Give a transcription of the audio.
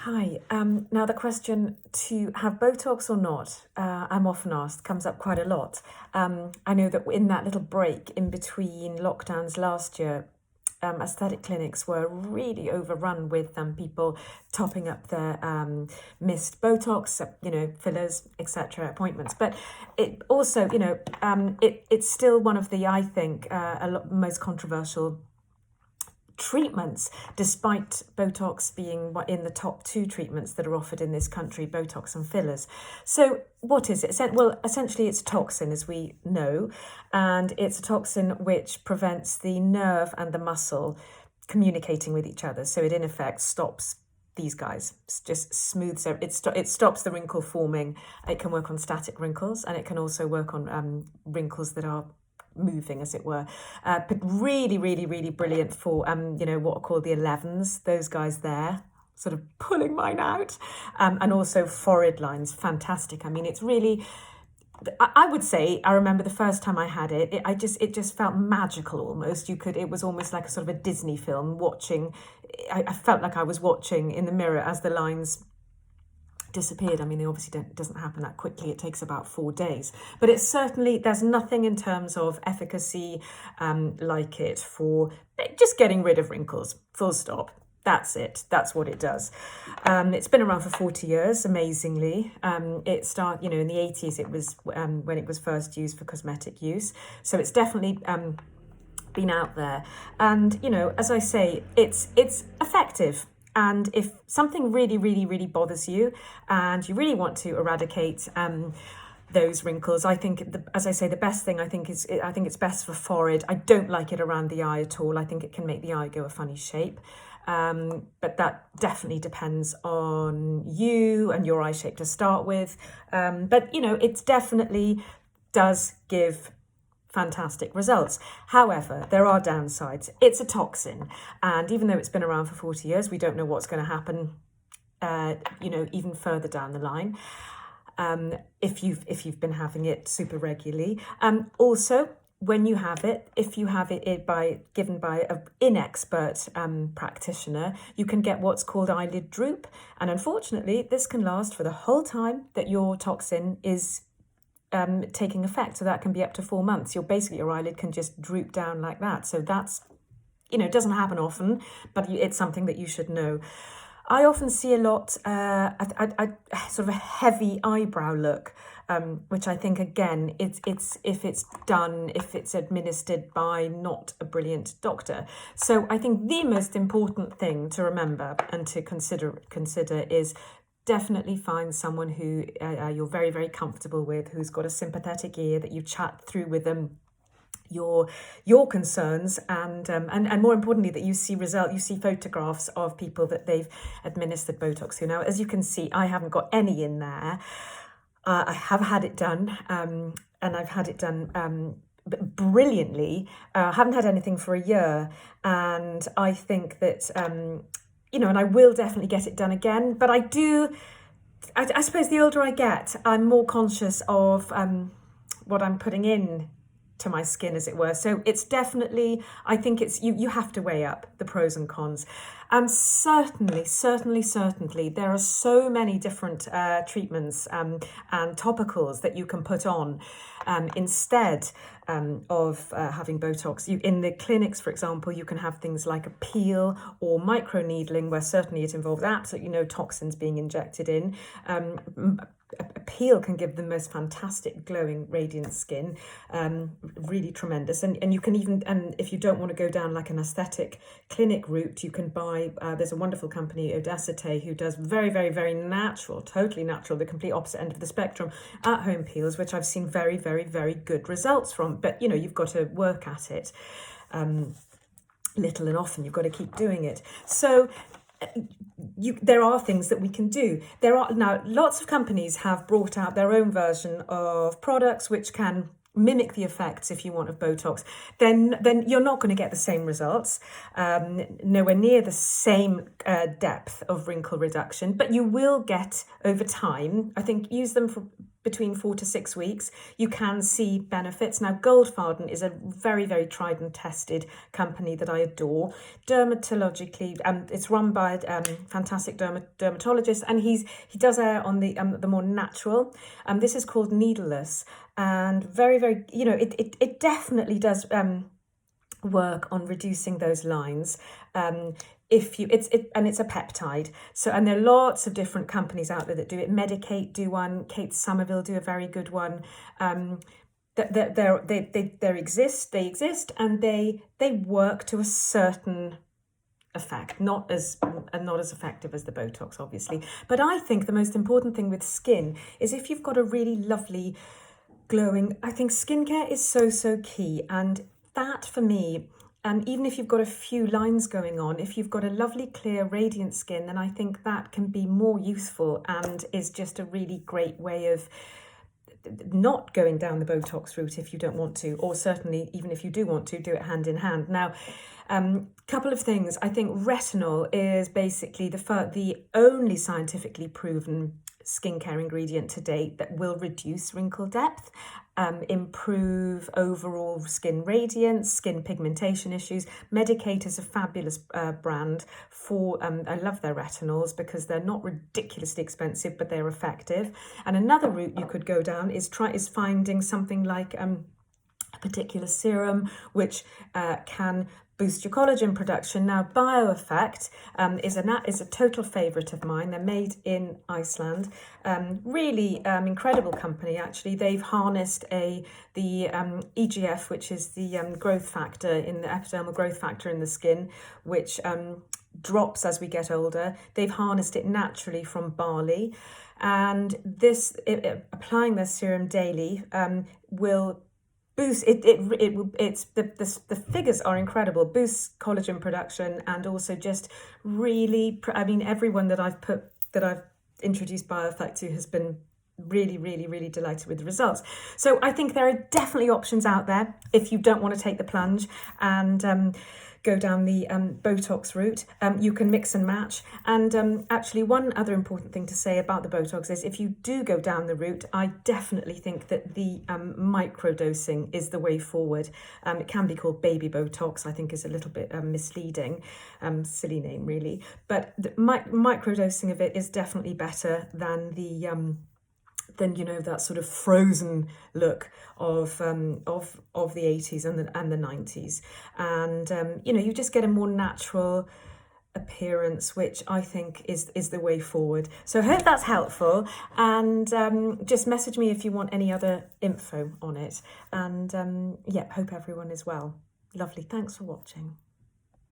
Hi. Now the question to have Botox or not, I'm often asked, comes up quite a lot. I know that in that little break in between lockdowns last year, aesthetic clinics were really overrun with people topping up their missed Botox, fillers, etc. appointments. But it also, it's still one of the, I think, most controversial treatments, despite Botox being in the top two treatments that are offered in this country, Botox and fillers. So what is it? Well, essentially it's a toxin, as we know, and it's a toxin which prevents the nerve and the muscle communicating with each other. So it in effect stops these guys, just smooths it stops the wrinkle forming. It can work on static wrinkles, and it can also work on wrinkles that are moving, as it were, but really, really, really brilliant for what are called the 11s, those guys there, sort of pulling mine out, and also forehead lines. Fantastic. I mean, it's really, I would say, I remember the first time I had it, it just felt magical almost. It was almost like a sort of a Disney film watching. I felt like I was watching in the mirror as the lines disappeared. I mean, they obviously it doesn't happen that quickly. It takes about 4 days, but it's certainly, there's nothing in terms of efficacy like it for just getting rid of wrinkles, full stop. That's it. That's what it does. It's been around for 40 years, amazingly. It started, in the 80s, it was when it was first used for cosmetic use. So it's definitely been out there. And, as I say, it's effective. And if something really, really, really bothers you and you really want to eradicate those wrinkles, I think, as I say, the best thing I think it's best for forehead. I don't like it around the eye at all. I think it can make the eye go a funny shape. But that definitely depends on you and your eye shape to start with. But, it definitely does give fantastic results. However, there are downsides. It's a toxin, and even though it's been around for 40 years, we don't know what's going to happen, even further down the line, if you've been having it super regularly. Also, when you have it, if you have it given by an inexpert practitioner, you can get what's called eyelid droop, and unfortunately, this can last for the whole time that your toxin is taking effect. So that can be up to 4 months. Your eyelid can just droop down like that. So that's, it doesn't happen often, but it's something that you should know. I often see a lot, sort of a heavy eyebrow look, which I think, again, it's if it's administered by not a brilliant doctor. So I think the most important thing to remember and to consider is definitely find someone who you're very, very comfortable with, who's got a sympathetic ear, that you chat through with them your concerns, and more importantly, that you see photographs of people that they've administered Botox to. Now, as you can see, I haven't got any in there. I have had it done, and I've had it done brilliantly. I haven't had anything for a year, and I think that and I will definitely get it done again. But I suppose the older I get, I'm more conscious of what I'm putting in to my skin, as it were. So it's definitely, I think it's, you have to weigh up the pros and cons. Certainly, there are so many different treatments and topicals that you can put on instead of having Botox. In the clinics, for example, you can have things like a peel or microneedling, where certainly it involves absolutely no toxins being injected in. A peel can give the most fantastic glowing radiant skin, really tremendous. And you can even, and if you don't want to go down like an aesthetic clinic route, you can buy, there's a wonderful company, Audacity, who does very, very, very natural, totally natural, the complete opposite end of the spectrum, at-home peels, which I've seen very, very, very good results from. But, you've got to work at it little and often. You've got to keep doing it. So there are things that we can do. There are now lots of companies have brought out their own version of products which can mimic the effects, if you want, of Botox. Then you're not going to get the same results, nowhere near the same depth of wrinkle reduction, but you will get over time. I think use them for between 4 to 6 weeks, you can see benefits. Now, Goldfarden is a very, very tried and tested company that I adore. Dermatologically, it's run by a fantastic dermatologist, and he does err on the more natural. This is called needleless, and very, very, it definitely does work on reducing those lines. It's a peptide. So, and there are lots of different companies out there that do it. Medicate do one. Kate Somerville do a very good one. They exist, and they work to a certain effect, not as effective as the Botox, obviously. But I think the most important thing with skin is if you've got a really lovely glowing, I think skincare is so key. And that for me, even if you've got a few lines going on, if you've got a lovely, clear, radiant skin, then I think that can be more useful and is just a really great way of not going down the Botox route if you don't want to, or certainly even if you do want to, do it hand in hand. Now, couple of things. I think retinol is basically the only scientifically proven skincare ingredient to date that will reduce wrinkle depth, improve overall skin radiance, skin pigmentation issues. Medicate is a fabulous brand for, I love their retinols because they're not ridiculously expensive, but they're effective. And another route you could go down is finding something like a particular serum which can boost your collagen production. Now, BioEffect is a total favourite of mine. They're made in Iceland. Really incredible company, actually. They've harnessed the EGF, which is the growth factor in the epidermal growth factor in the skin, which drops as we get older. They've harnessed it naturally from barley, and applying their serum daily will boost the figures are incredible. Boosts collagen production, and also just really, everyone that I've introduced BioEffect to has been really delighted with the results. So I think there are definitely options out there if you don't want to take the plunge and go down the Botox route. You can mix and match. And actually, one other important thing to say about the Botox is if you do go down the route, I definitely think that the microdosing is the way forward. It can be called baby Botox, I think is a little bit misleading, silly name really. But the microdosing of it is definitely better than that sort of frozen look of the 80s and the 90s, and you just get a more natural appearance, which I think is the way forward. So I hope that's helpful, and just message me if you want any other info on it, and hope everyone is well. Lovely, thanks for watching.